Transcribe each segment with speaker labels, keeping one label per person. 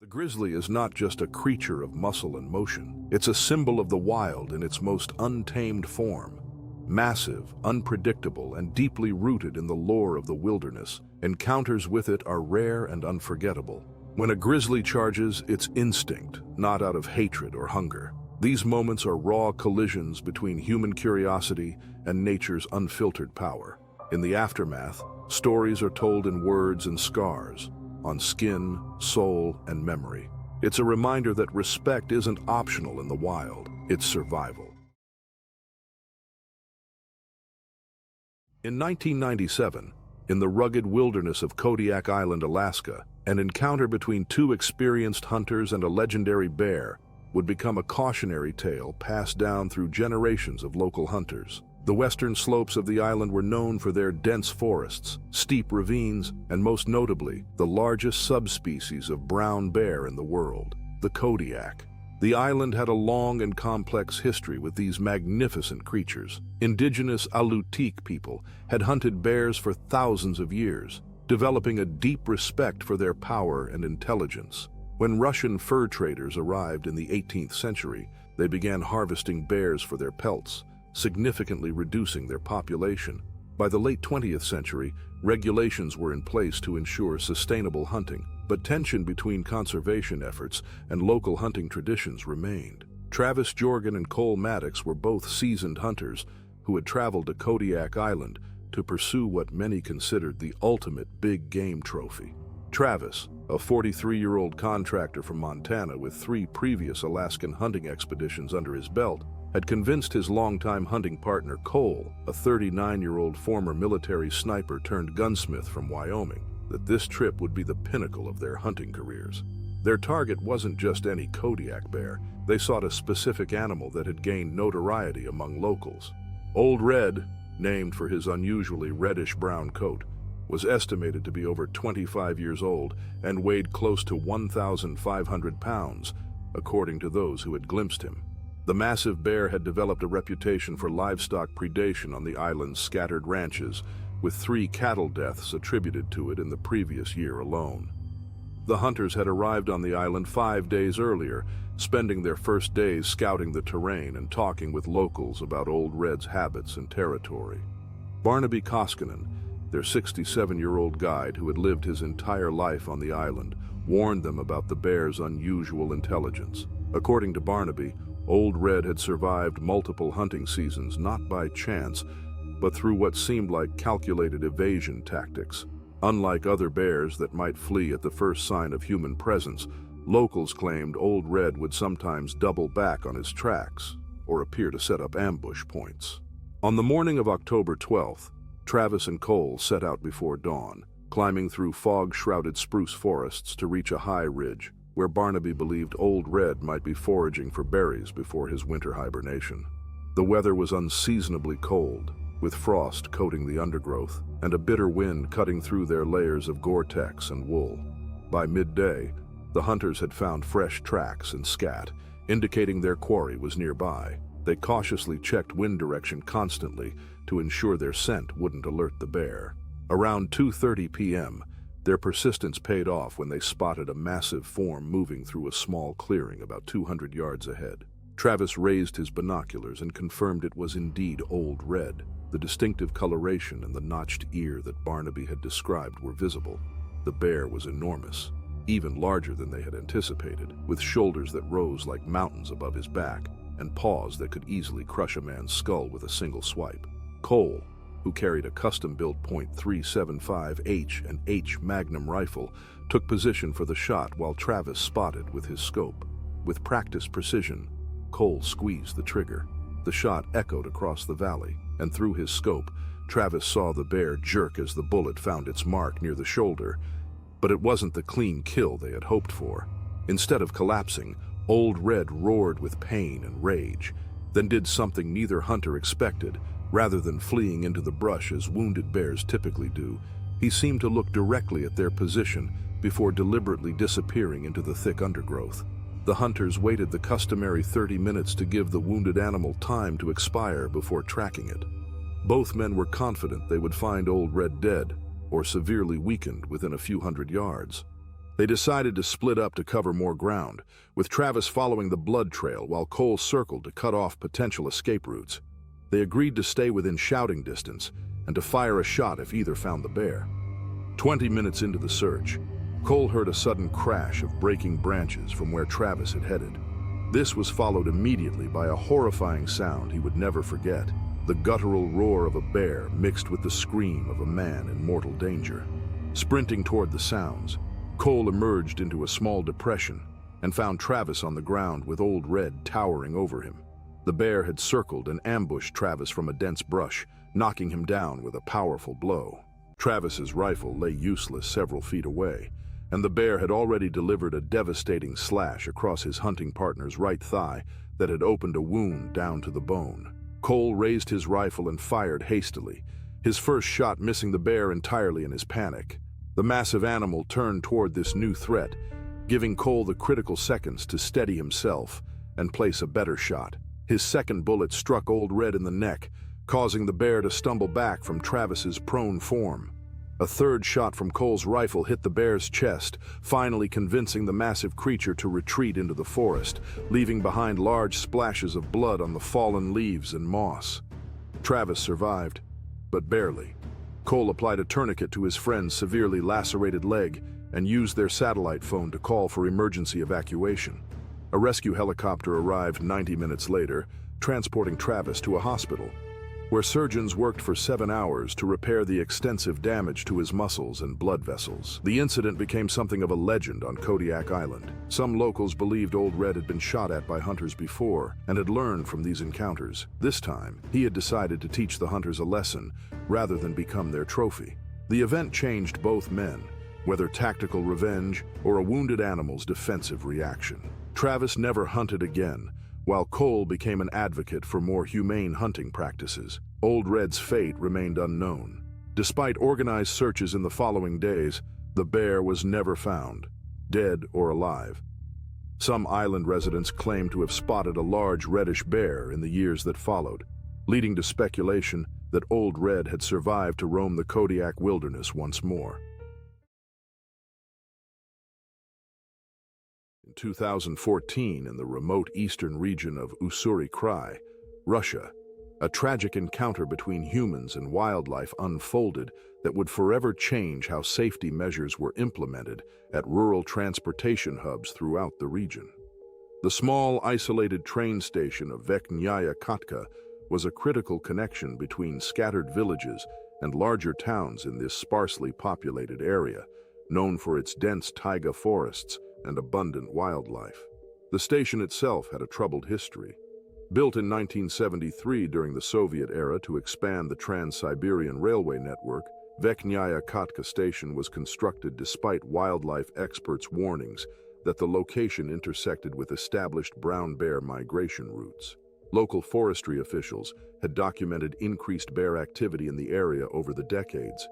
Speaker 1: The grizzly is not just a creature of muscle and motion. It's a symbol of the wild in its most untamed form. Massive, unpredictable, and deeply rooted in the lore of the wilderness, encounters with it are rare and unforgettable. When a grizzly charges, it's instinct, not out of hatred or hunger. These moments are raw collisions between human curiosity and nature's unfiltered power. In the aftermath, stories are told in words and scars, on skin, soul, and memory. It's a reminder that respect isn't optional in the wild, it's survival. In 1997, in the rugged wilderness of Kodiak Island, Alaska, an encounter between two experienced hunters and a legendary bear would become a cautionary tale passed down through generations of local hunters. The western slopes of the island were known for their dense forests, steep ravines, and most notably, the largest subspecies of brown bear in the world, the Kodiak. The island had a long and complex history with these magnificent creatures. Indigenous Alutiiq people had hunted bears for thousands of years, developing a deep respect for their power and intelligence. When Russian fur traders arrived in the 18th century, they began harvesting bears for their pelts, significantly reducing their population. By the late 20th century, regulations were in place to ensure sustainable hunting, but tension between conservation efforts and local hunting traditions remained. Travis Jorgen and Cole Maddox were both seasoned hunters who had traveled to Kodiak Island to pursue what many considered the ultimate big game trophy. Travis, a 43-year-old contractor from Montana with 3 previous Alaskan hunting expeditions under his belt, had convinced his longtime hunting partner Cole, a 39-year-old former military sniper turned gunsmith from Wyoming, that this trip would be the pinnacle of their hunting careers. Their target wasn't just any Kodiak bear. They sought a specific animal that had gained notoriety among locals. Old Red, named for his unusually reddish-brown coat, was estimated to be over 25 years old and weighed close to 1,500 pounds, according to those who had glimpsed him. The massive bear had developed a reputation for livestock predation on the island's scattered ranches, with 3 cattle deaths attributed to it in the previous year alone. The hunters had arrived on the island 5 days earlier, spending their first days scouting the terrain and talking with locals about Old Red's habits and territory. Barnaby Koskinen, their 67-year-old guide who had lived his entire life on the island, warned them about the bear's unusual intelligence. According to Barnaby, Old Red had survived multiple hunting seasons not by chance, but through what seemed like calculated evasion tactics. Unlike other bears that might flee at the first sign of human presence, locals claimed Old Red would sometimes double back on his tracks or appear to set up ambush points. On the morning of October 12th, Travis and Cole set out before dawn, climbing through fog-shrouded spruce forests to reach a high ridge where Barnaby believed Old Red might be foraging for berries before his winter hibernation. The weather was unseasonably cold, with frost coating the undergrowth and a bitter wind cutting through their layers of Gore-Tex and wool. By midday, the hunters had found fresh tracks and scat, indicating their quarry was nearby. They cautiously checked wind direction constantly to ensure their scent wouldn't alert the bear. Around 2:30 p.m., their persistence paid off when they spotted a massive form moving through a small clearing about 200 yards ahead. Travis raised his binoculars and confirmed it was indeed Old Red. The distinctive coloration and the notched ear that Barnaby had described were visible. The bear was enormous, even larger than they had anticipated, with shoulders that rose like mountains above his back and paws that could easily crush a man's skull with a single swipe. Cole, who carried a custom-built .375 H and H Magnum rifle, took position for the shot while Travis spotted with his scope. With practiced precision, Cole squeezed the trigger. The shot echoed across the valley, and through his scope, Travis saw the bear jerk as the bullet found its mark near the shoulder. But it wasn't the clean kill they had hoped for. Instead of collapsing, Old Red roared with pain and rage, then did something neither hunter expected. Rather than fleeing into the brush as wounded bears typically do, he seemed to look directly at their position before deliberately disappearing into the thick undergrowth. The hunters waited the customary 30 minutes to give the wounded animal time to expire before tracking it. Both men were confident they would find Old Red dead or severely weakened within a few hundred yards. They decided to split up to cover more ground, with Travis following the blood trail while Cole circled to cut off potential escape routes. They agreed to stay within shouting distance and to fire a shot if either found the bear. 20 minutes into the search, Cole heard a sudden crash of breaking branches from where Travis had headed. This was followed immediately by a horrifying sound he would never forget, the guttural roar of a bear mixed with the scream of a man in mortal danger. Sprinting toward the sounds, Cole emerged into a small depression and found Travis on the ground with Old Red towering over him. The bear had circled and ambushed Travis from a dense brush, knocking him down with a powerful blow. Travis's rifle lay useless several feet away, and the bear had already delivered a devastating slash across his hunting partner's right thigh that had opened a wound down to the bone. Cole raised his rifle and fired hastily, his first shot missing the bear entirely in his panic. The massive animal turned toward this new threat, giving Cole the critical seconds to steady himself and place a better shot. His second bullet struck Old Red in the neck, causing the bear to stumble back from Travis's prone form. A third shot from Cole's rifle hit the bear's chest, finally convincing the massive creature to retreat into the forest, leaving behind large splashes of blood on the fallen leaves and moss. Travis survived, but barely. Cole applied a tourniquet to his friend's severely lacerated leg and used their satellite phone to call for emergency evacuation. A rescue helicopter arrived 90 minutes later, transporting Travis to a hospital, where surgeons worked for 7 hours to repair the extensive damage to his muscles and blood vessels. The incident became something of a legend on Kodiak Island. Some locals believed Old Red had been shot at by hunters before and had learned from these encounters. This time, he had decided to teach the hunters a lesson rather than become their trophy. The event changed both men, whether tactical revenge or a wounded animal's defensive reaction. Travis never hunted again, while Cole became an advocate for more humane hunting practices. Old Red's fate remained unknown. Despite organized searches in the following days, the bear was never found, dead or alive. Some island residents claimed to have spotted a large reddish bear in the years that followed, leading to speculation that Old Red had survived to roam the Kodiak wilderness once more. In 2014, in the remote eastern region of Ussuri Krai, Russia, a tragic encounter between humans and wildlife unfolded that would forever change how safety measures were implemented at rural transportation hubs throughout the region. The small, isolated train station of Verkhnaya Katka was a critical connection between scattered villages and larger towns in this sparsely populated area, known for its dense taiga forests and abundant wildlife. The station itself had a troubled history. Built in 1973 during the Soviet era to expand the Trans-Siberian Railway network, Verkhnaya Katka station was constructed despite wildlife experts' warnings that the location intersected with established brown bear migration routes. Local forestry officials had documented increased bear activity in the area over the decades.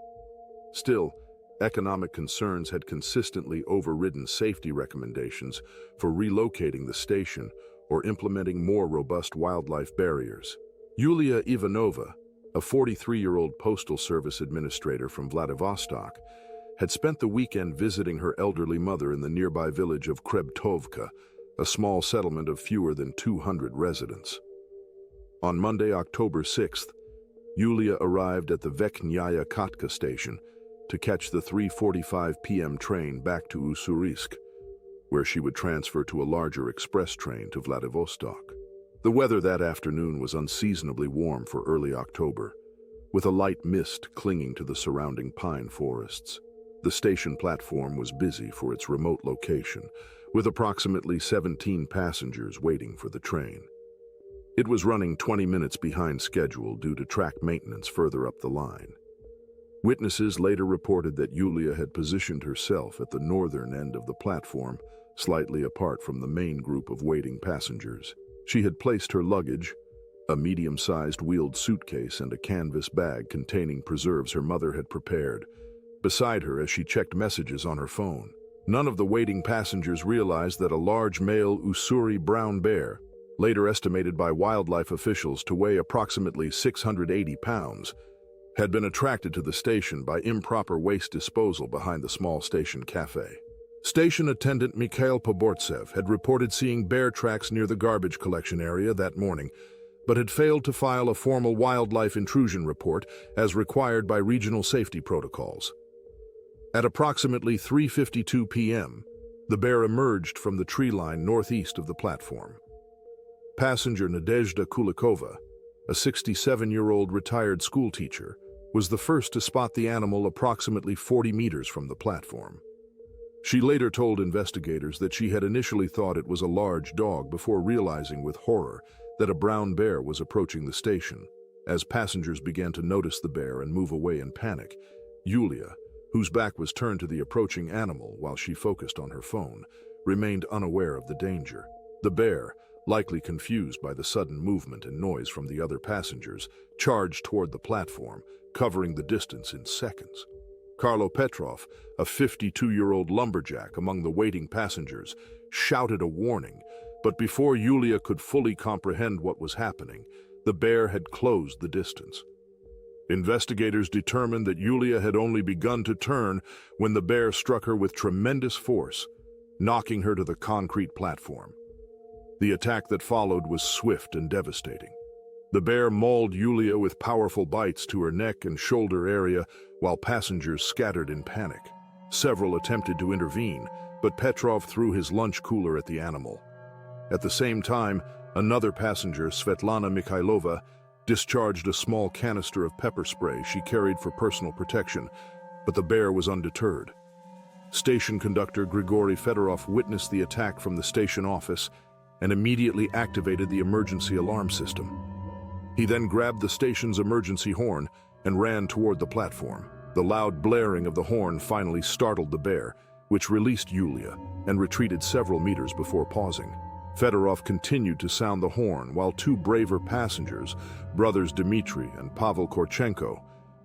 Speaker 1: Still, economic concerns had consistently overridden safety recommendations for relocating the station or implementing more robust wildlife barriers. Yulia Ivanova, a 43-year-old postal service administrator from Vladivostok, had spent the weekend visiting her elderly mother in the nearby village of Krebtovka, a small settlement of fewer than 200 residents. On Monday, October 6th, Yulia arrived at the Verkhnaya Katka station to catch the 3:45 p.m. train back to Ussurisk, where she would transfer to a larger express train to Vladivostok. The weather that afternoon was unseasonably warm for early October, with a light mist clinging to the surrounding pine forests. The station platform was busy for its remote location, with approximately 17 passengers waiting for the train. It was running 20 minutes behind schedule due to track maintenance further up the line. Witnesses later reported that Yulia had positioned herself at the northern end of the platform, slightly apart from the main group of waiting passengers. She had placed her luggage, a medium-sized wheeled suitcase and a canvas bag containing preserves her mother had prepared, beside her as she checked messages on her phone. None of the waiting passengers realized that a large male Ussuri brown bear, later estimated by wildlife officials to weigh approximately 680 pounds, had been attracted to the station by improper waste disposal behind the small station cafe. Station attendant Mikhail Pobortsev had reported seeing bear tracks near the garbage collection area that morning, but had failed to file a formal wildlife intrusion report as required by regional safety protocols. At approximately 3:52 p.m., the bear emerged from the tree line northeast of the platform. Passenger Nadezhda Kulikova, a 67-year-old retired schoolteacher, was the first to spot the animal approximately 40 meters from the platform. She later told investigators that she had initially thought it was a large dog before realizing with horror that a brown bear was approaching the station. As passengers began to notice the bear and move away in panic, Yulia, whose back was turned to the approaching animal while she focused on her phone, remained unaware of the danger. The bear, likely confused by the sudden movement and noise from the other passengers, charged toward the platform, covering the distance in seconds. Karlo Petrov, a 52-year-old lumberjack among the waiting passengers, shouted a warning, but before Yulia could fully comprehend what was happening, the bear had closed the distance. Investigators determined that Yulia had only begun to turn when the bear struck her with tremendous force, knocking her to the concrete platform. The attack that followed was swift and devastating. The bear mauled Yulia with powerful bites to her neck and shoulder area while passengers scattered in panic. Several attempted to intervene, but Petrov threw his lunch cooler at the animal. At the same time, another passenger, Svetlana Mikhailova, discharged a small canister of pepper spray she carried for personal protection, but the bear was undeterred. Station conductor Grigory Fedorov witnessed the attack from the station office and immediately activated the emergency alarm system. He then grabbed the station's emergency horn and ran toward the platform. The loud blaring of the horn finally startled the bear, which released Yulia and retreated several meters before pausing. Fedorov continued to sound the horn while two braver passengers, brothers Dmitry and Pavel Korchenko,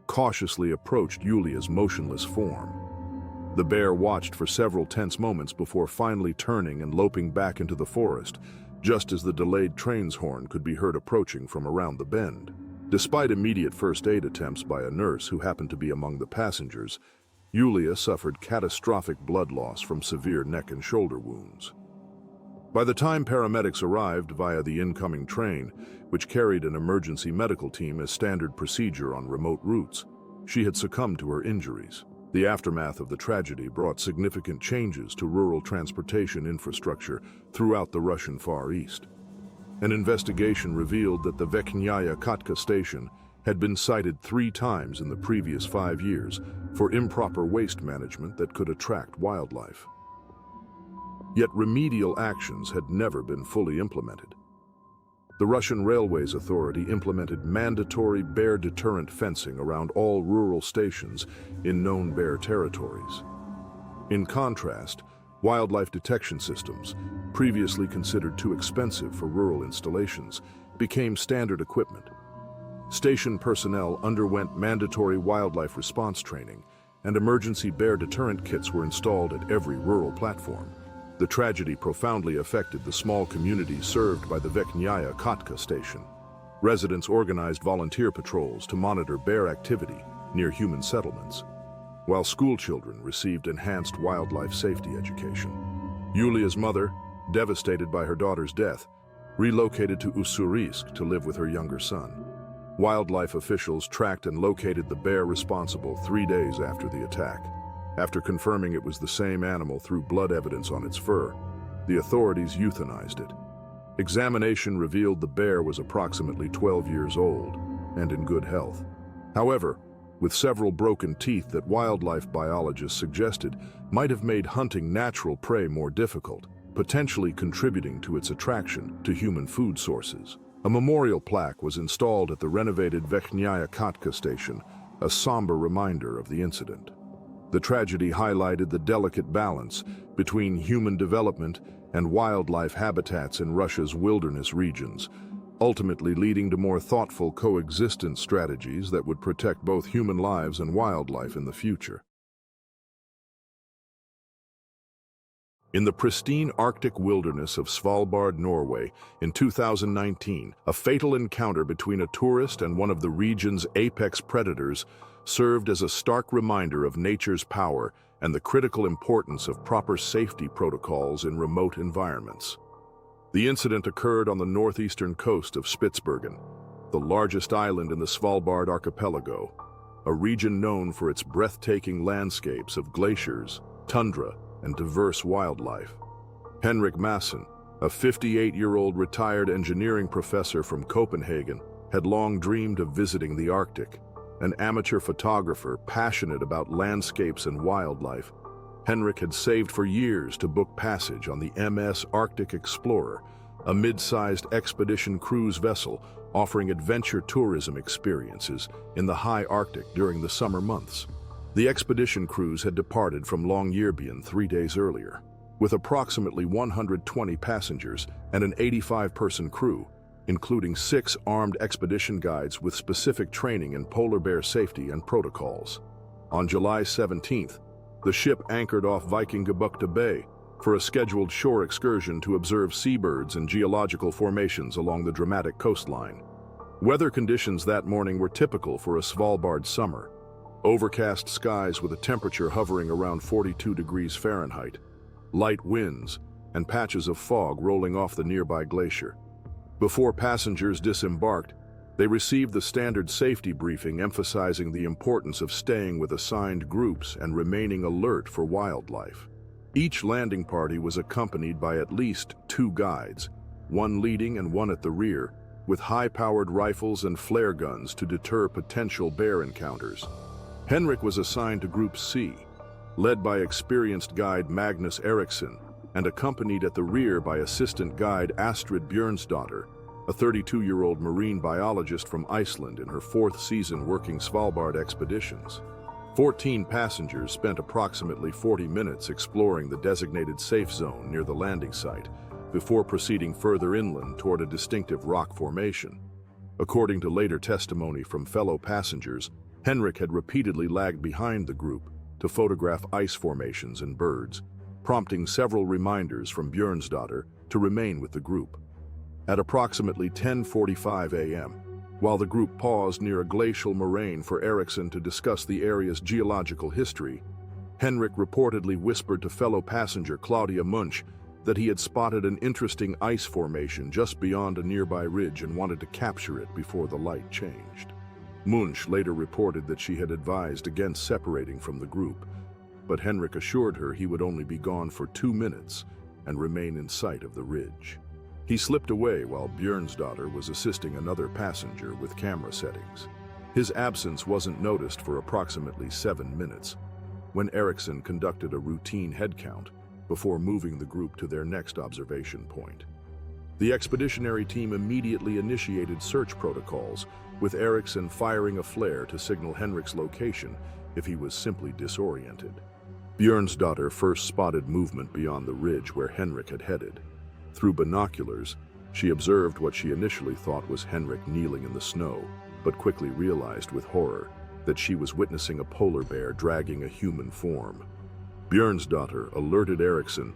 Speaker 1: cautiously approached Yulia's motionless form. The bear watched for several tense moments before finally turning and loping back into the forest, just as the delayed train's horn could be heard approaching from around the bend. Despite immediate first aid attempts by a nurse who happened to be among the passengers, Yulia suffered catastrophic blood loss from severe neck and shoulder wounds. By the time paramedics arrived via the incoming train, which carried an emergency medical team as standard procedure on remote routes, she had succumbed to her injuries. The aftermath of the tragedy brought significant changes to rural transportation infrastructure throughout the Russian Far East. An investigation revealed that the Verkhnyaya Kotka station had been cited 3 times in the previous 5 years for improper waste management that could attract wildlife. Yet remedial actions had never been fully implemented. The Russian Railways Authority implemented mandatory bear deterrent fencing around all rural stations in known bear territories. In contrast, wildlife detection systems, previously considered too expensive for rural installations, became standard equipment. Station personnel underwent mandatory wildlife response training, and emergency bear deterrent kits were installed at every rural platform. The tragedy profoundly affected the small community served by the Verkhnyaya Kotka station. Residents organized volunteer patrols to monitor bear activity near human settlements, while schoolchildren received enhanced wildlife safety education. Yulia's mother, devastated by her daughter's death, relocated to Ussurisk to live with her younger son. Wildlife officials tracked and located the bear responsible 3 days after the attack. After confirming it was the same animal through blood evidence on its fur, the authorities euthanized it. Examination revealed the bear was approximately 12 years old and in good health. However, with several broken teeth that wildlife biologists suggested might have made hunting natural prey more difficult, potentially contributing to its attraction to human food sources. A memorial plaque was installed at the renovated Verkhnyaya Kotka station, a somber reminder of the incident. The tragedy highlighted the delicate balance between human development and wildlife habitats in Russia's wilderness regions, ultimately leading to more thoughtful coexistence strategies that would protect both human lives and wildlife in the future. In the pristine Arctic wilderness of Svalbard, Norway, in 2019, a fatal encounter between a tourist and one of the region's apex predators served as a stark reminder of nature's power and the critical importance of proper safety protocols in remote environments. The incident occurred on the northeastern coast of Spitsbergen, the largest island in the Svalbard archipelago, a region known for its breathtaking landscapes of glaciers, tundra, and diverse wildlife. Henrik Madsen, a 58-year-old retired engineering professor from Copenhagen, had long dreamed of visiting the Arctic. An amateur photographer passionate about landscapes and wildlife, Henrik had saved for years to book passage on the MS Arctic Explorer, a mid-sized expedition cruise vessel offering adventure tourism experiences in the high Arctic during the summer months. The expedition cruise had departed from Longyearbyen 3 days earlier, with approximately 120 passengers and an 85-person crew, including 6 armed expedition guides with specific training in polar bear safety and protocols. On July 17th, the ship anchored off Vikingebukta Bay for a scheduled shore excursion to observe seabirds and geological formations along the dramatic coastline. Weather conditions that morning were typical for a Svalbard summer. Overcast skies with a temperature hovering around 42 degrees Fahrenheit, light winds, and patches of fog rolling off the nearby glacier. Before passengers disembarked, they received the standard safety briefing emphasizing the importance of staying with assigned groups and remaining alert for wildlife. Each landing party was accompanied by at least 2 guides, one leading and one at the rear, with high-powered rifles and flare guns to deter potential bear encounters. Henrik was assigned to Group C, led by experienced guide Magnus Eriksson, and accompanied at the rear by assistant guide Astrid Bjørnsdottir, a 32-year-old marine biologist from Iceland in her 4th season working Svalbard expeditions. 14 passengers spent approximately 40 minutes exploring the designated safe zone near the landing site before proceeding further inland toward a distinctive rock formation. According to later testimony from fellow passengers, Henrik had repeatedly lagged behind the group to photograph ice formations and birds, prompting several reminders from Bjørnsdottir to remain with the group. At approximately 10:45 a.m., while the group paused near a glacial moraine for Eriksson to discuss the area's geological history, Henrik reportedly whispered to fellow passenger Claudia Munch that he had spotted an interesting ice formation just beyond a nearby ridge and wanted to capture it before the light changed. Munch later reported that she had advised against separating from the group, but Henrik assured her he would only be gone for 2 minutes and remain in sight of the ridge. He slipped away while Bjørnsdottir was assisting another passenger with camera settings. His absence wasn't noticed for approximately 7 minutes, when Eriksson conducted a routine head count before moving the group to their next observation point. The expeditionary team immediately initiated search protocols, with Eriksson firing a flare to signal Henrik's location if he was simply disoriented. Bjørnsdottir first spotted movement beyond the ridge where Henrik had headed. Through binoculars, she observed what she initially thought was Henrik kneeling in the snow, but quickly realized with horror that she was witnessing a polar bear dragging a human form. Bjørnsdottir alerted Eriksson,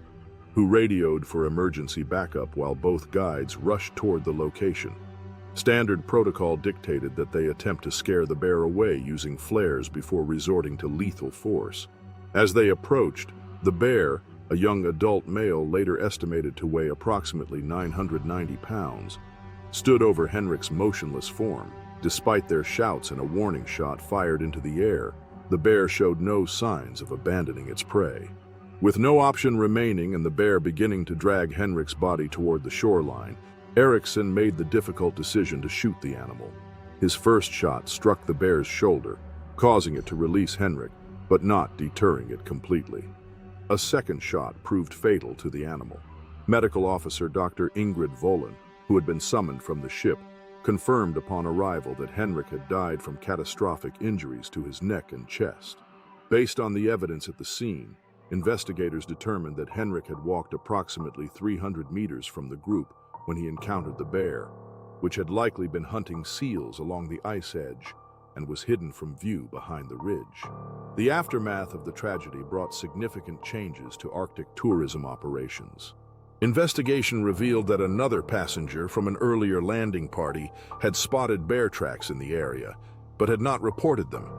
Speaker 1: who radioed for emergency backup while both guides rushed toward the location. Standard protocol dictated that they attempt to scare the bear away using flares before resorting to lethal force. As they approached, the bear, a young adult male later estimated to weigh approximately 990 pounds, stood over Henrik's motionless form. Despite their shouts and a warning shot fired into the air, the bear showed no signs of abandoning its prey. With no option remaining and the bear beginning to drag Henrik's body toward the shoreline, Eriksson made the difficult decision to shoot the animal. His first shot struck the bear's shoulder, causing it to release Henrik, but not deterring it completely. A second shot proved fatal to the animal. Medical officer Dr. Ingrid Volin, who had been summoned from the ship, confirmed upon arrival that Henrik had died from catastrophic injuries to his neck and chest. Based on the evidence at the scene, investigators determined that Henrik had walked approximately 300 meters from the group when he encountered the bear, which had likely been hunting seals along the ice edge and was hidden from view behind the ridge. The aftermath of the tragedy brought significant changes to Arctic tourism operations. Investigation revealed that another passenger from an earlier landing party had spotted bear tracks in the area, but had not reported them,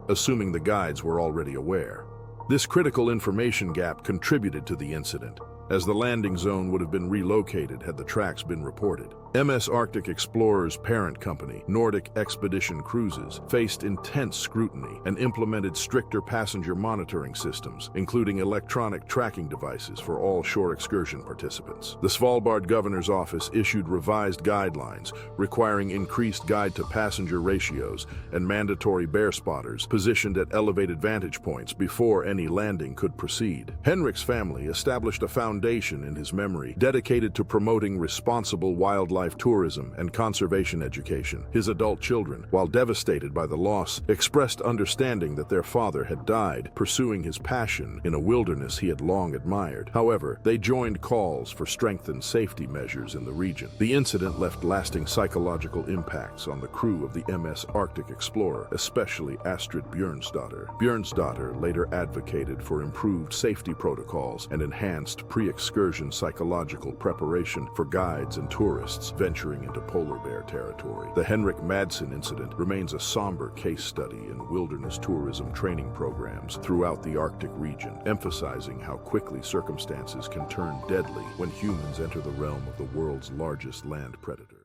Speaker 1: assuming the guides were already aware. This critical information gap contributed to the incident, as the landing zone would have been relocated had the tracks been reported. MS Arctic Explorer's parent company, Nordic Expedition Cruises, faced intense scrutiny and implemented stricter passenger monitoring systems, including electronic tracking devices for all shore excursion participants. The Svalbard Governor's Office issued revised guidelines requiring increased guide-to-passenger ratios and mandatory bear spotters positioned at elevated vantage points before any landing could proceed. Henrik's family established a foundation in his memory dedicated to promoting responsible wildlife tourism and conservation education. His adult children, while devastated by the loss, expressed understanding that their father had died pursuing his passion in a wilderness he had long admired. However, they joined calls for strengthened safety measures in the region. The incident left lasting psychological impacts on the crew of the MS Arctic Explorer, especially Astrid Bjørnsdatter. Bjørnsdatter later advocated for improved safety protocols and enhanced pre-excursion psychological preparation for guides and tourists venturing into polar bear territory. The Henrik Madsen incident remains a somber case study in wilderness tourism training programs throughout the Arctic region, emphasizing how quickly circumstances can turn deadly when humans enter the realm of the world's largest land predator.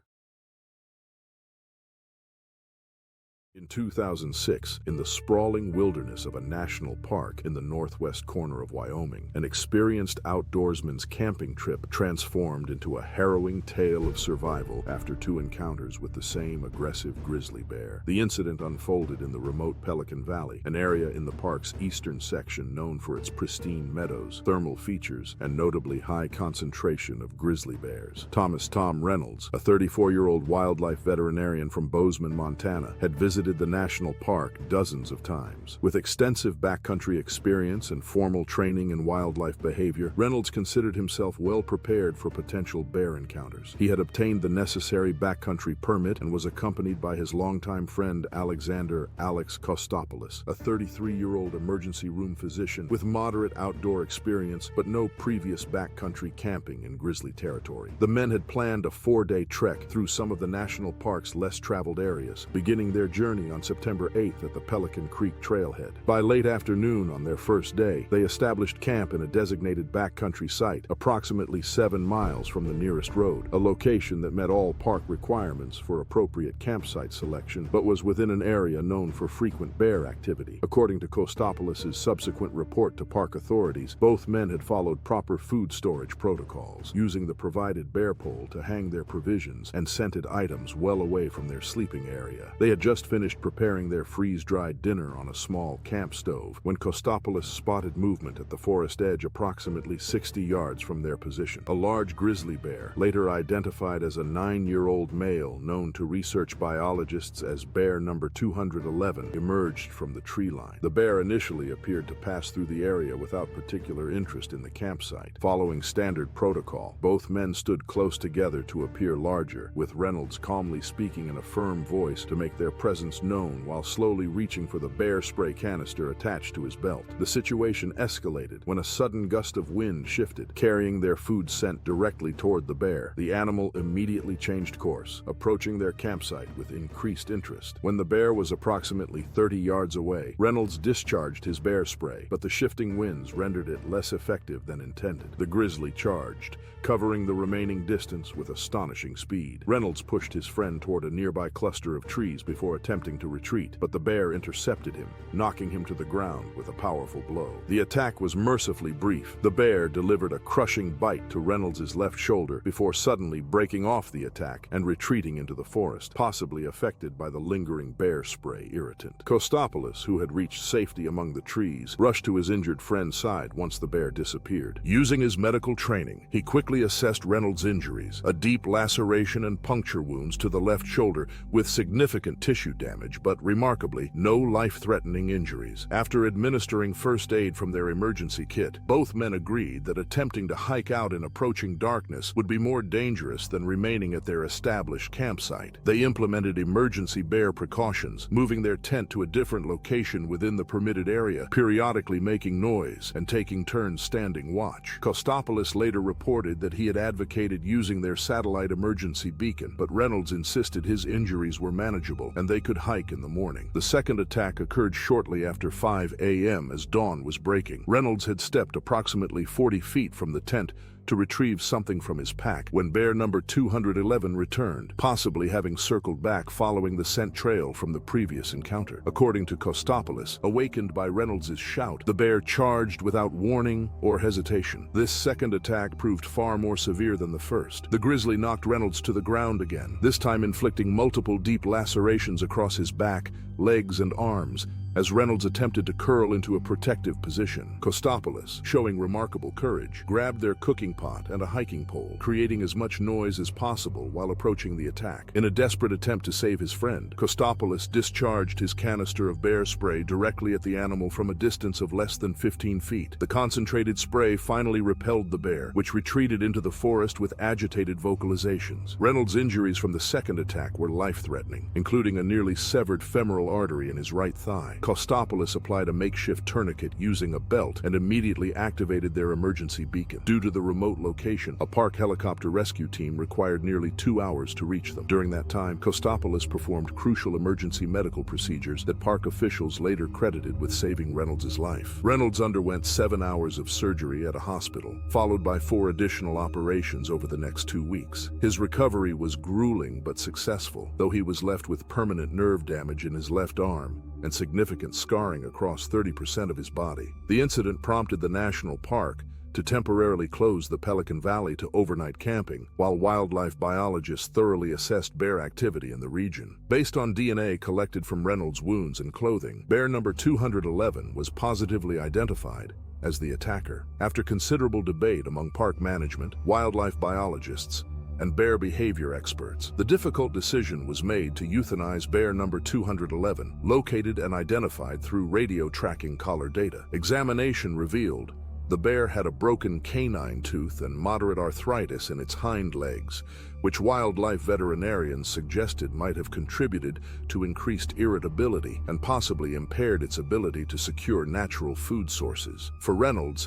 Speaker 1: In 2006, in the sprawling wilderness of a national park in the northwest corner of Wyoming, an experienced outdoorsman's camping trip transformed into a harrowing tale of survival after two encounters with the same aggressive grizzly bear. The incident unfolded in the remote Pelican Valley, an area in the park's eastern section known for its pristine meadows, thermal features, and notably high concentration of grizzly bears. Thomas "Tom" Reynolds, a 34-year-old wildlife veterinarian from Bozeman, Montana, had visited the national park dozens of times. With extensive backcountry experience and formal training in wildlife behavior, Reynolds considered himself well prepared for potential bear encounters. He had obtained the necessary backcountry permit and was accompanied by his longtime friend Alexander "Alex" Kostopoulos, a 33-year-old emergency room physician with moderate outdoor experience but no previous backcountry camping in grizzly territory. The men had planned a 4-day trek through some of the national park's less traveled areas, beginning their journey on September 8th at the Pelican Creek trailhead. By late afternoon on their first day, they established camp in a designated backcountry site approximately 7 miles from the nearest road, a location that met all park requirements for appropriate campsite selection but was within an area known for frequent bear activity. According to Kostopoulos' subsequent report to park authorities, both men had followed proper food storage protocols, using the provided bear pole to hang their provisions and scented items well away from their sleeping area. They had just finished preparing their freeze-dried dinner on a small camp stove when Kostopoulos spotted movement at the forest edge approximately 60 yards from their position. A large grizzly bear, later identified as a 9-year-old male known to research biologists as bear number 211, emerged from the tree line. The bear initially appeared to pass through the area without particular interest in the campsite. Following standard protocol, both men stood close together to appear larger, with Reynolds calmly speaking in a firm voice to make their presence known while slowly reaching for the bear spray canister attached to his belt. The situation escalated when a sudden gust of wind shifted, carrying their food scent directly toward the bear. The animal immediately changed course, approaching their campsite with increased interest. When the bear was approximately 30 yards away, Reynolds discharged his bear spray, but the shifting winds rendered it less effective than intended. The grizzly charged, covering the remaining distance with astonishing speed. Reynolds pushed his friend toward a nearby cluster of trees before attempting to retreat, but the bear intercepted him, knocking him to the ground with a powerful blow. The attack was mercifully brief. The bear delivered a crushing bite to Reynolds' left shoulder before suddenly breaking off the attack and retreating into the forest, possibly affected by the lingering bear spray irritant. Kostopoulos, who had reached safety among the trees, rushed to his injured friend's side once the bear disappeared. Using his medical training, he quickly assessed Reynolds' injuries, a deep laceration and puncture wounds to the left shoulder with significant tissue damage, but remarkably, no life-threatening injuries. After administering first aid from their emergency kit, both men agreed that attempting to hike out in approaching darkness would be more dangerous than remaining at their established campsite. They implemented emergency bear precautions, moving their tent to a different location within the permitted area, periodically making noise and taking turns standing watch. Kostopoulos later reported that he had advocated using their satellite emergency beacon, but Reynolds insisted his injuries were manageable and they could good hike in the morning. The second attack occurred shortly after 5 a.m. as dawn was breaking. Reynolds had stepped approximately 40 feet from the tent to retrieve something from his pack when bear number 211 returned, possibly having circled back following the scent trail from the previous encounter. According to Kostopoulos, awakened by Reynolds' shout, the bear charged without warning or hesitation. This second attack proved far more severe than the first. The grizzly knocked Reynolds to the ground again, this time inflicting multiple deep lacerations across his back, legs, and arms, as Reynolds attempted to curl into a protective position. Kostopoulos, showing remarkable courage, grabbed their cooking pot and a hiking pole, creating as much noise as possible while approaching the attack. In a desperate attempt to save his friend, Kostopoulos discharged his canister of bear spray directly at the animal from a distance of less than 15 feet. The concentrated spray finally repelled the bear, which retreated into the forest with agitated vocalizations. Reynolds' injuries from the second attack were life-threatening, including a nearly severed femoral artery in his right thigh. Kostopoulos applied a makeshift tourniquet using a belt and immediately activated their emergency beacon. Due to the remote location, a park helicopter rescue team required nearly 2 hours to reach them. During that time, Kostopoulos performed crucial emergency medical procedures that park officials later credited with saving Reynolds' life. Reynolds underwent 7 hours of surgery at a hospital, followed by 4 additional operations over the next 2 weeks. His recovery was grueling but successful, though he was left with permanent nerve damage in his left arm and significant scarring across 30% of his body. The incident prompted the national park to temporarily close the Pelican Valley to overnight camping, while wildlife biologists thoroughly assessed bear activity in the region. Based on DNA collected from Reynolds' wounds and clothing, bear number 211 was positively identified as the attacker. After considerable debate among park management, wildlife biologists, and bear behavior experts, the difficult decision was made to euthanize bear number 211, located and identified through radio tracking collar data. Examination revealed the bear had a broken canine tooth and moderate arthritis in its hind legs, which wildlife veterinarians suggested might have contributed to increased irritability and possibly impaired its ability to secure natural food sources. For Reynolds,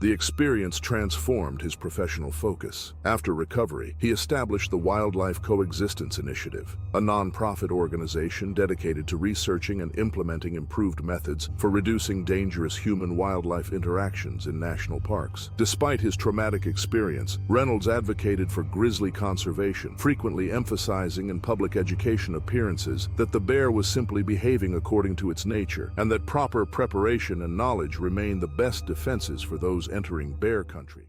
Speaker 1: the experience transformed his professional focus. After recovery, he established the Wildlife Coexistence Initiative, a nonprofit organization dedicated to researching and implementing improved methods for reducing dangerous human-wildlife interactions in national parks. Despite his traumatic experience, Reynolds advocated for grizzly conservation, frequently emphasizing in public education appearances that the bear was simply behaving according to its nature, and that proper preparation and knowledge remain the best defenses for those entering bear country.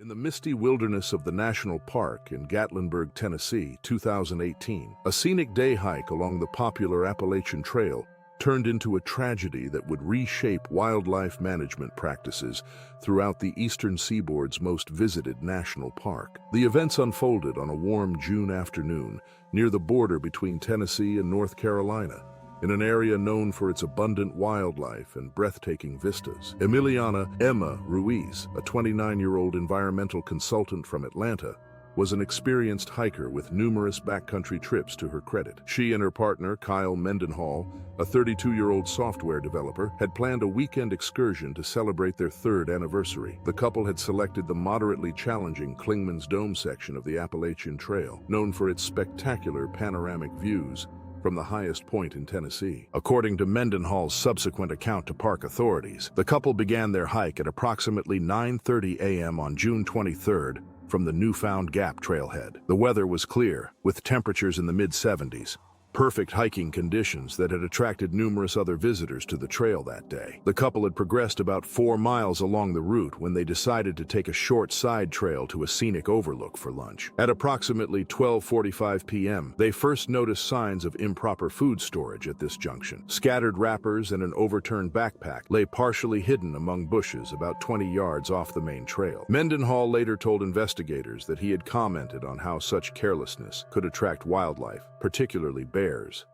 Speaker 1: In the misty wilderness of the national park in Gatlinburg, Tennessee, 2018, a scenic day hike along the popular Appalachian Trail turned into a tragedy that would reshape wildlife management practices throughout the eastern seaboard's most visited national park. The events unfolded on a warm June afternoon near the border between Tennessee and North Carolina, in an area known for its abundant wildlife and breathtaking vistas. Emiliana Emma Ruiz, a 29-year-old environmental consultant from Atlanta, was an experienced hiker with numerous backcountry trips to her credit. She and her partner, Kyle Mendenhall, a 32-year-old software developer, had planned a weekend excursion to celebrate their 3rd anniversary. The couple had selected the moderately challenging Clingman's Dome section of the Appalachian Trail, known for its spectacular panoramic views from the highest point in Tennessee. According to Mendenhall's subsequent account to park authorities, the couple began their hike at approximately 9:30 a.m. on June 23rd from the Newfound Gap trailhead. The weather was clear, with temperatures in the mid-70s, perfect hiking conditions that had attracted numerous other visitors to the trail that day. The couple had progressed about 4 miles along the route when they decided to take a short side trail to a scenic overlook for lunch. At approximately 12:45 p.m., they first noticed signs of improper food storage at this junction. Scattered wrappers and an overturned backpack lay partially hidden among bushes about 20 yards off the main trail. Mendenhall later told investigators that he had commented on how such carelessness could attract wildlife, particularly bears.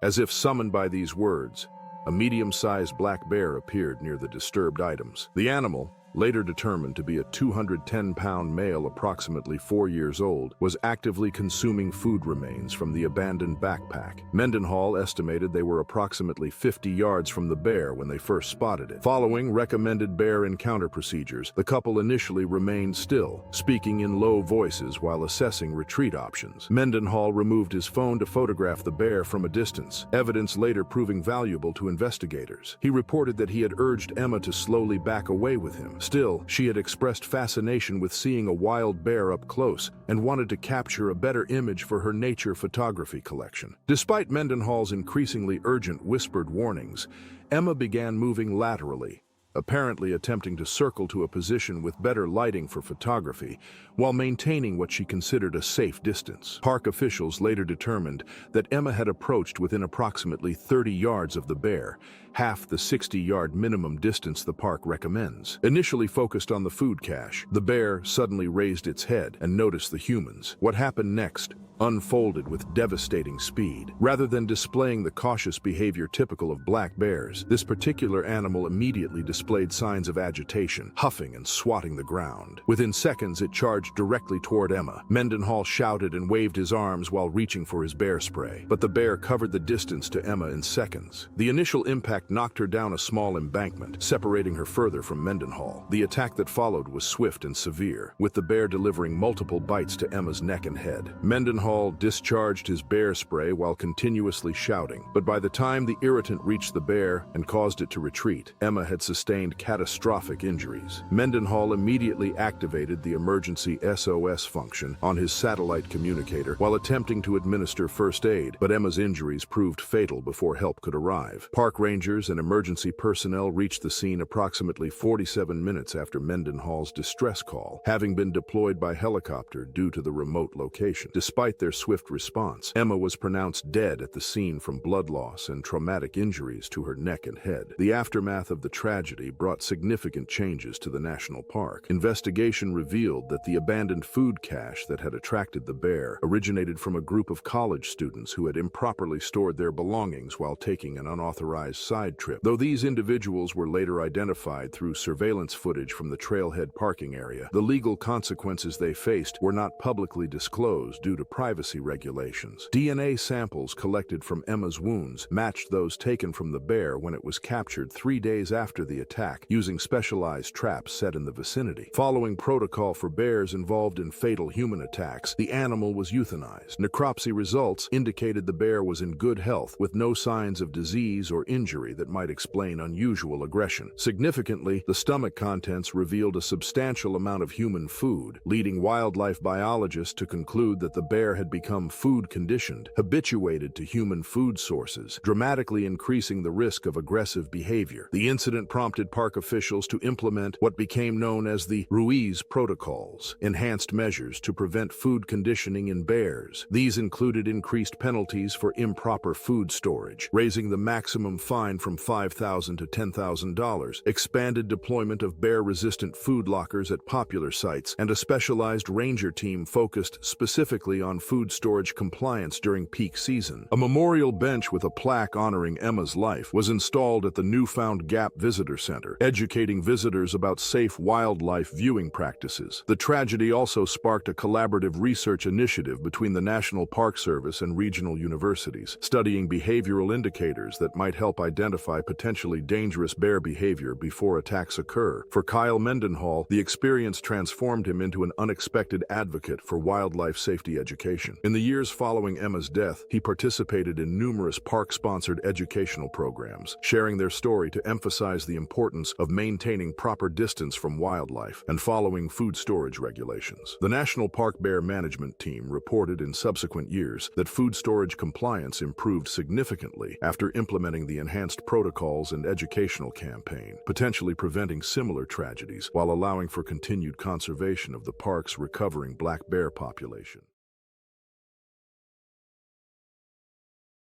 Speaker 1: As if summoned by these words, a medium-sized black bear appeared near the disturbed items. The animal, later determined to be a 210-pound male approximately 4 years old, was actively consuming food remains from the abandoned backpack. Mendenhall estimated they were approximately 50 yards from the bear when they first spotted it. Following recommended bear encounter procedures, the couple initially remained still, speaking in low voices while assessing retreat options. Mendenhall removed his phone to photograph the bear from a distance, evidence later proving valuable to investigators. He reported that he had urged Emma to slowly back away with him. Still, she had expressed fascination with seeing a wild bear up close and wanted to capture a better image for her nature photography collection. Despite Mendenhall's increasingly urgent whispered warnings, Emma began moving laterally, apparently attempting to circle to a position with better lighting for photography, while maintaining what she considered a safe distance. Park officials later determined that Emma had approached within approximately 30 yards of the bear, half the 60-yard minimum distance the park recommends. Initially focused on the food cache, the bear suddenly raised its head and noticed the humans. What happened next unfolded with devastating speed. Rather than displaying the cautious behavior typical of black bears, this particular animal immediately displayed signs of agitation, huffing and swatting the ground. Within seconds, it charged directly toward Emma. Mendenhall shouted and waved his arms while reaching for his bear spray, but the bear covered the distance to Emma in seconds. The initial impact knocked her down a small embankment, separating her further from Mendenhall. The attack that followed was swift and severe, with the bear delivering multiple bites to Emma's neck and head. Mendenhall discharged his bear spray while continuously shouting, but by the time the irritant reached the bear and caused it to retreat, Emma had sustained catastrophic injuries. Mendenhall immediately activated the emergency SOS function on his satellite communicator while attempting to administer first aid, but Emma's injuries proved fatal before help could arrive. Park rangers and emergency personnel reached the scene approximately 47 minutes after Mendenhall's distress call, having been deployed by helicopter due to the remote location. Despite their swift response, Emma was pronounced dead at the scene from blood loss and traumatic injuries to her neck and head. The aftermath of the tragedy brought significant changes to the national park. Investigation revealed that the abandoned food cache that had attracted the bear originated from a group of college students who had improperly stored their belongings while taking an unauthorized side trip. Though these individuals were later identified through surveillance footage from the trailhead parking area, the legal consequences they faced were not publicly disclosed due to privacy regulations. DNA samples collected from Emma's wounds matched those taken from the bear when it was captured 3 days after the attack, using specialized traps set in the vicinity. Following protocol for bears involved in fatal human attacks, the animal was euthanized. Necropsy results indicated the bear was in good health, with no signs of disease or injury that might explain unusual aggression. Significantly, the stomach contents revealed a substantial amount of human food, leading wildlife biologists to conclude that the bear had become food-conditioned, habituated to human food sources, dramatically increasing the risk of aggressive behavior. The incident prompted park officials to implement what became known as the Ruiz Protocols, enhanced measures to prevent food conditioning in bears. These included increased penalties for improper food storage, raising the maximum fine from $5,000 to $10,000, expanded deployment of bear-resistant food lockers at popular sites, and a specialized ranger team focused specifically on food storage compliance during peak season. A memorial bench with a plaque honoring Emma's life was installed at the newfound Gap Visitor Center, educating visitors about safe wildlife viewing practices. The tragedy also sparked a collaborative research initiative between the National Park Service and regional universities, studying behavioral indicators that might help identify potentially dangerous bear behavior before attacks occur. For Kyle Mendenhall, the experience transformed him into an unexpected advocate for wildlife safety education. In the years following Emma's death, he participated in numerous park-sponsored educational programs, sharing their story to emphasize the importance of maintaining proper distance from wildlife and following food storage regulations. The National Park Bear Management Team reported in subsequent years that food storage compliance improved significantly after implementing the enhanced protocols and educational campaign, potentially preventing similar tragedies while allowing for continued conservation of the park's recovering black bear population.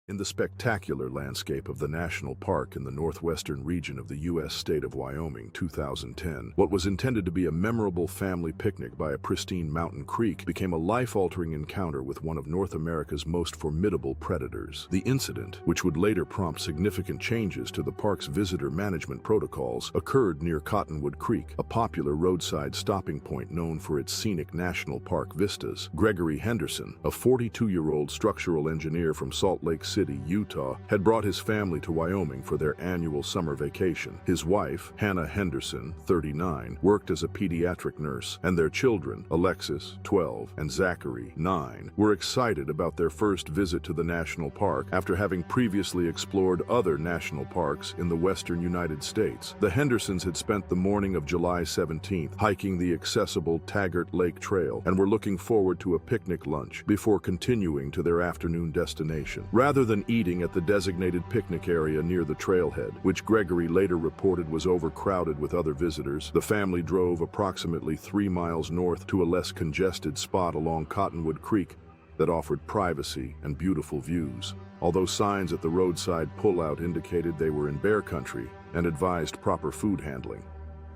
Speaker 1: In the spectacular landscape of the national park in the northwestern region of the U.S. state of Wyoming, 2010, what was intended to be a memorable family picnic by a pristine mountain creek became a life-altering encounter with one of North America's most formidable predators. The incident, which would later prompt significant changes to the park's visitor management protocols, occurred near Cottonwood Creek, a popular roadside stopping point known for its scenic national park vistas. Gregory Henderson, a 42-year-old structural engineer from Salt Lake City, Utah, had brought his family to Wyoming for their annual summer vacation. His wife, Hannah Henderson, 39, worked as a pediatric nurse, and their children, Alexis, 12, and Zachary, 9, were excited about their first visit to the national park after having previously explored other national parks in the western United States. The Hendersons had spent the morning of July 17th hiking the accessible Taggart Lake Trail and were looking forward to a picnic lunch before continuing to their afternoon destination. Rather than eating at the designated picnic area near the trailhead, which Gregory later reported was overcrowded with other visitors, the family drove approximately 3 miles north to a less congested spot along Cottonwood Creek that offered privacy and beautiful views. Although signs at the roadside pullout indicated they were in bear country and advised proper food handling,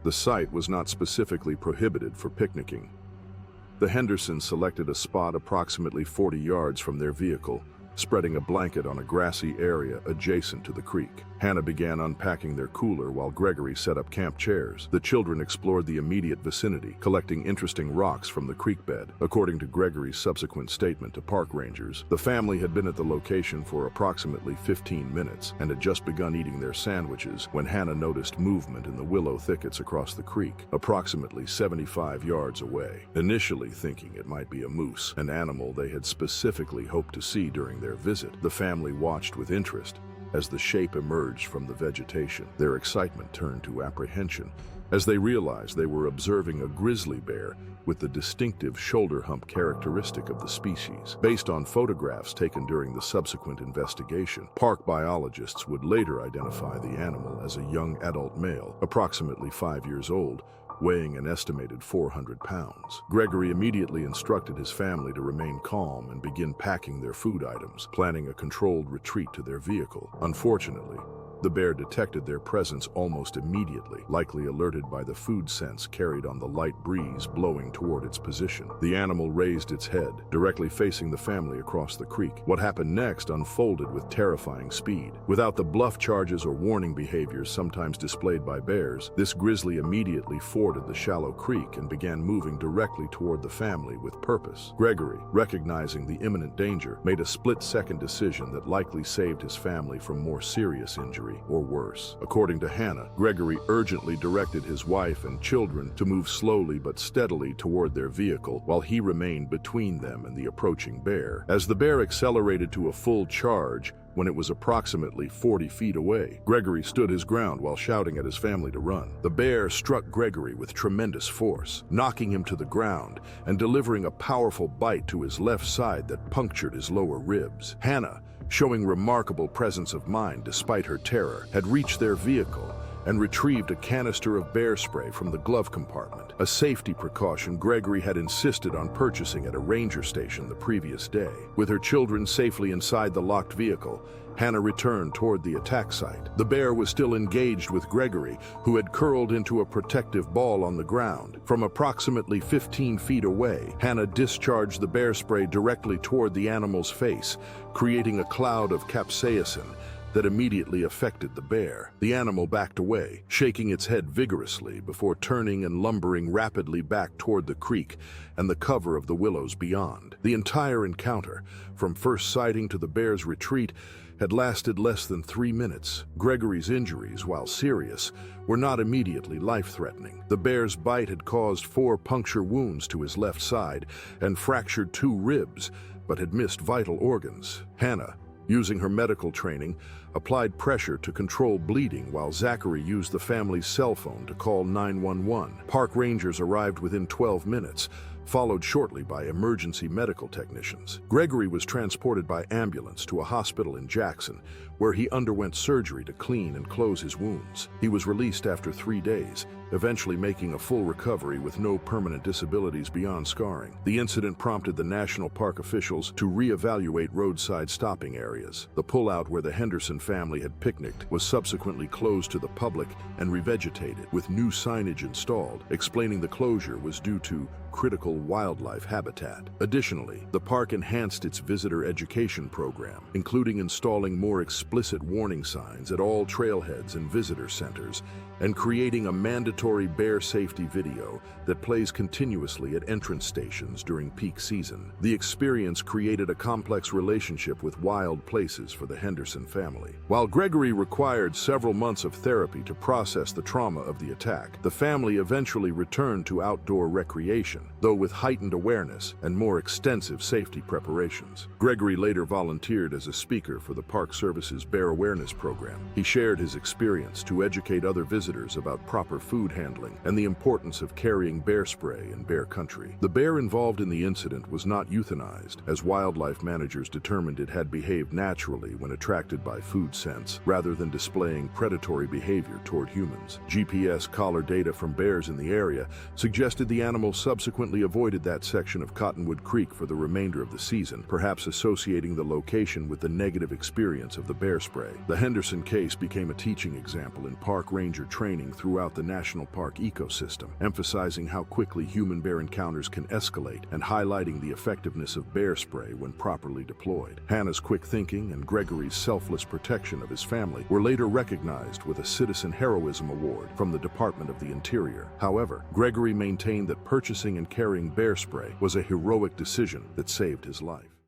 Speaker 1: the site was not specifically prohibited for picnicking. The Hendersons selected a spot approximately 40 yards from their vehicle, spreading a blanket on a grassy area adjacent to the creek. Hannah began unpacking their cooler while Gregory set up camp chairs. The children explored the immediate vicinity, collecting interesting rocks from the creek bed. According to Gregory's subsequent statement to park rangers, the family had been at the location for approximately 15 minutes and had just begun eating their sandwiches when Hannah noticed movement in the willow thickets across the creek, approximately 75 yards away. Initially thinking it might be a moose, an animal they had specifically hoped to see during their visit, the family watched with interest as the shape emerged from the vegetation. Their excitement turned to apprehension as they realized they were observing a grizzly bear with the distinctive shoulder hump characteristic of the species. Based on photographs taken during the subsequent investigation, park biologists would later identify the animal as a young adult male, approximately 5 years old, weighing an estimated 400 pounds. Gregory immediately instructed his family to remain calm and begin packing their food items, planning a controlled retreat to their vehicle. Unfortunately, the bear detected their presence almost immediately, likely alerted by the food scents carried on the light breeze blowing toward its position. The animal raised its head, directly facing the family across the creek. What happened next unfolded with terrifying speed. Without the bluff charges or warning behaviors sometimes displayed by bears, this grizzly immediately forded the shallow creek and began moving directly toward the family with purpose. Gregory, recognizing the imminent danger, made a split-second decision that likely saved his family from more serious injury or worse. According to Hannah, Gregory urgently directed his wife and children to move slowly but steadily toward their vehicle while he remained between them and the approaching bear. As the bear accelerated to a full charge, when it was approximately 40 feet away, Gregory stood his ground while shouting at his family to run. The bear struck Gregory with tremendous force, knocking him to the ground and delivering a powerful bite to his left side that punctured his lower ribs. Hannah, showing remarkable presence of mind despite her terror, had reached their vehicle and retrieved a canister of bear spray from the glove compartment, a safety precaution Gregory had insisted on purchasing at a ranger station the previous day. With her children safely inside the locked vehicle, Hannah returned toward the attack site. The bear was still engaged with Gregory, who had curled into a protective ball on the ground. From approximately 15 feet away, Hannah discharged the bear spray directly toward the animal's face, creating a cloud of capsaicin that immediately affected the bear. The animal backed away, shaking its head vigorously before turning and lumbering rapidly back toward the creek and the cover of the willows beyond. The entire encounter, from first sighting to the bear's retreat, had lasted less than 3 minutes. Gregory's injuries, while serious, were not immediately life-threatening. The bear's bite had caused 4 puncture wounds to his left side and fractured 2 ribs, but had missed vital organs. Hannah, using her medical training, applied pressure to control bleeding while Zachary used the family's cell phone to call 911. Park rangers arrived within 12 minutes, followed shortly by emergency medical technicians. Gregory was transported by ambulance to a hospital in Jackson, where he underwent surgery to clean and close his wounds. He was released after 3 days, eventually making a full recovery with no permanent disabilities beyond scarring. The incident prompted the national park officials to re-evaluate roadside stopping areas. The pullout where the Henderson family had picnicked was subsequently closed to the public and revegetated, with new signage installed, explaining the closure was due to critical wildlife habitat. Additionally, the park enhanced its visitor education program, including installing more explicit warning signs at all trailheads and visitor centers, and creating a mandatory bear safety video that plays continuously at entrance stations during peak season. The experience created a complex relationship with wild places for the Henderson family. While Gregory required several months of therapy to process the trauma of the attack, the family eventually returned to outdoor recreation, though with heightened awareness and more extensive safety preparations. Gregory later volunteered as a speaker for the Park Service's Bear Awareness Program. He shared his experience to educate other visitors about proper food handling and the importance of carrying bear spray in bear country. The bear involved in the incident was not euthanized, as wildlife managers determined it had behaved naturally when attracted by food scents, rather than displaying predatory behavior toward humans. GPS collar data from bears in the area suggested the animal subsequently avoided that section of Cottonwood Creek for the remainder of the season, perhaps associating the location with the negative experience of the bear spray. The Henderson case became a teaching example in park ranger training throughout the national park ecosystem, emphasizing how quickly human-bear encounters can escalate and highlighting the effectiveness of bear spray when properly deployed. Hannah's quick thinking and Gregory's selfless protection of his family were later recognized with a Citizen Heroism Award from the Department of the Interior. However, Gregory maintained that purchasing and carrying bear spray was a heroic decision that saved his life.